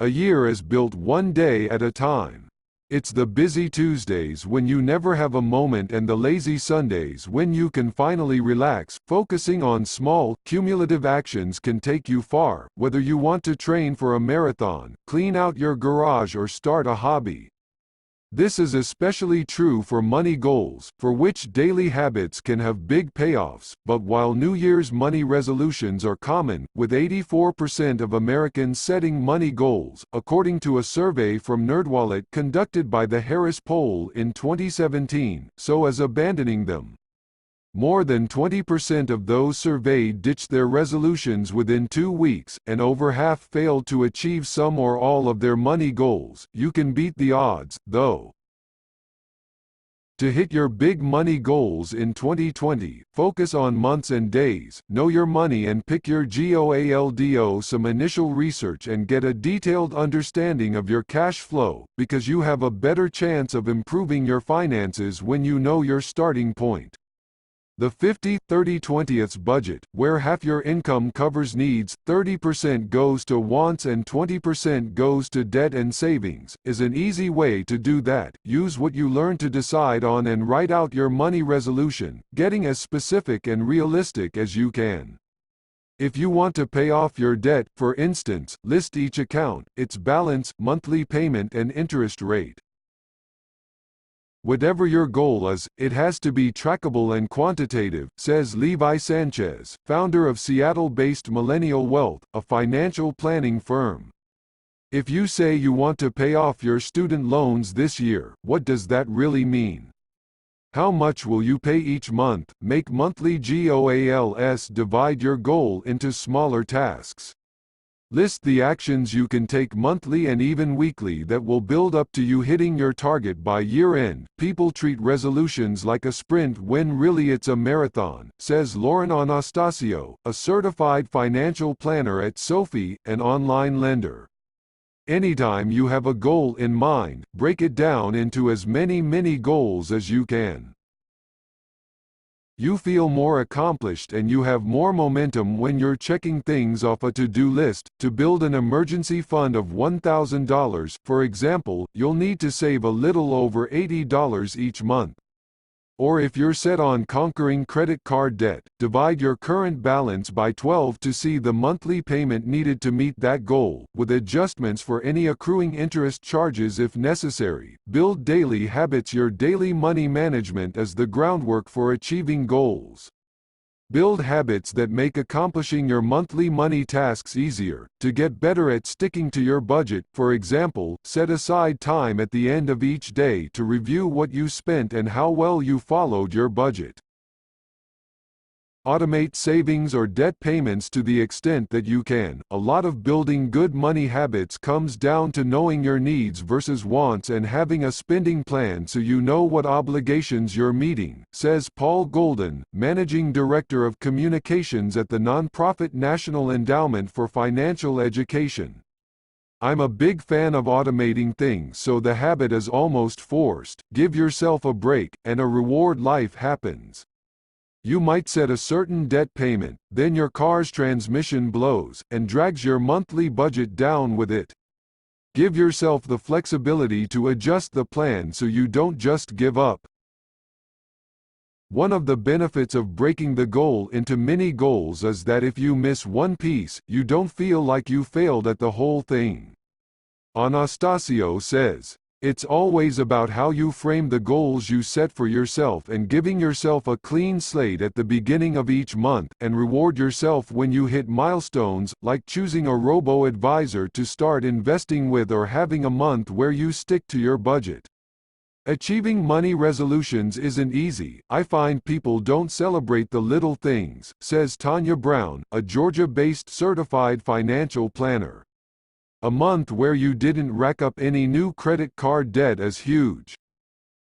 A year is built one day at a time. It's the busy Tuesdays when you never have a moment and the lazy Sundays when you can finally relax. Focusing on small, cumulative actions can take you far, whether you want to train for a marathon, clean out your garage, or start a hobby. This is especially true for money goals, for which daily habits can have big payoffs. But while New Year's money resolutions are common, with 84% of Americans setting money goals, according to a survey from NerdWallet conducted by the Harris Poll in 2017, so as abandoning them. More than 20% of those surveyed ditched their resolutions within 2 weeks, and over half failed to achieve some or all of their money goals. You can beat the odds, though. To hit your big money goals in 2020, focus on months and days, know your money and pick your GOALDo. Some initial research and get a detailed understanding of your cash flow, because you have a better chance of improving your finances when you know your starting point. The 50-30-20 budget, where half your income covers needs, 30% goes to wants and 20% goes to debt and savings, is an easy way to do that. Use what you learn to decide on and write out your money resolution, getting as specific and realistic as you can. If you want to pay off your debt, for instance, list each account, its balance, monthly payment, and interest rate. Whatever your goal is, it has to be trackable and quantitative, says Levi Sanchez, founder of Seattle-based Millennial Wealth, a financial planning firm. If you say you want to pay off your student loans this year, what does that really mean? How much will you pay each month? Make monthly goals. Divide your goal into smaller tasks. List the actions you can take monthly and even weekly that will build up to you hitting your target by year-end. People treat resolutions like a sprint when really it's a marathon, says Lauren Anastasio, a certified financial planner at Sophie, an online lender. Anytime you have a goal in mind, break it down into as many mini goals as you can. You feel more accomplished and you have more momentum when you're checking things off a to-do list. To build an emergency fund of $1,000, for example, you'll need to save a little over $80 each month. Or if you're set on conquering credit card debt, divide your current balance by 12 to see the monthly payment needed to meet that goal, with adjustments for any accruing interest charges if necessary. Build daily habits. Your daily money management is the groundwork for achieving goals. Build habits that make accomplishing your monthly money tasks easier. To get better at sticking to your budget, for example, set aside time at the end of each day to review what you spent and how well you followed your budget. Automate savings or debt payments to the extent that you can. A lot of building good money habits comes down to knowing your needs versus wants and having a spending plan so you know what obligations you're meeting, says Paul Golden, Managing Director of Communications at the nonprofit National Endowment for Financial Education. I'm a big fan of automating things so the habit is almost forced. Give yourself a break, and a reward life happens. You might set a certain debt payment, then your car's transmission blows, and drags your monthly budget down with it. Give yourself the flexibility to adjust the plan so you don't just give up. One of the benefits of breaking the goal into mini goals is that if you miss one piece, you don't feel like you failed at the whole thing. Anastasio says, "It's always about how you frame the goals you set for yourself and giving yourself a clean slate at the beginning of each month, and reward yourself when you hit milestones, like choosing a robo-advisor to start investing with or having a month where you stick to your budget." Achieving money resolutions isn't easy. I find people don't celebrate the little things, says Tanya Brown, a Georgia-based certified financial planner. A month where you didn't rack up any new credit card debt is huge.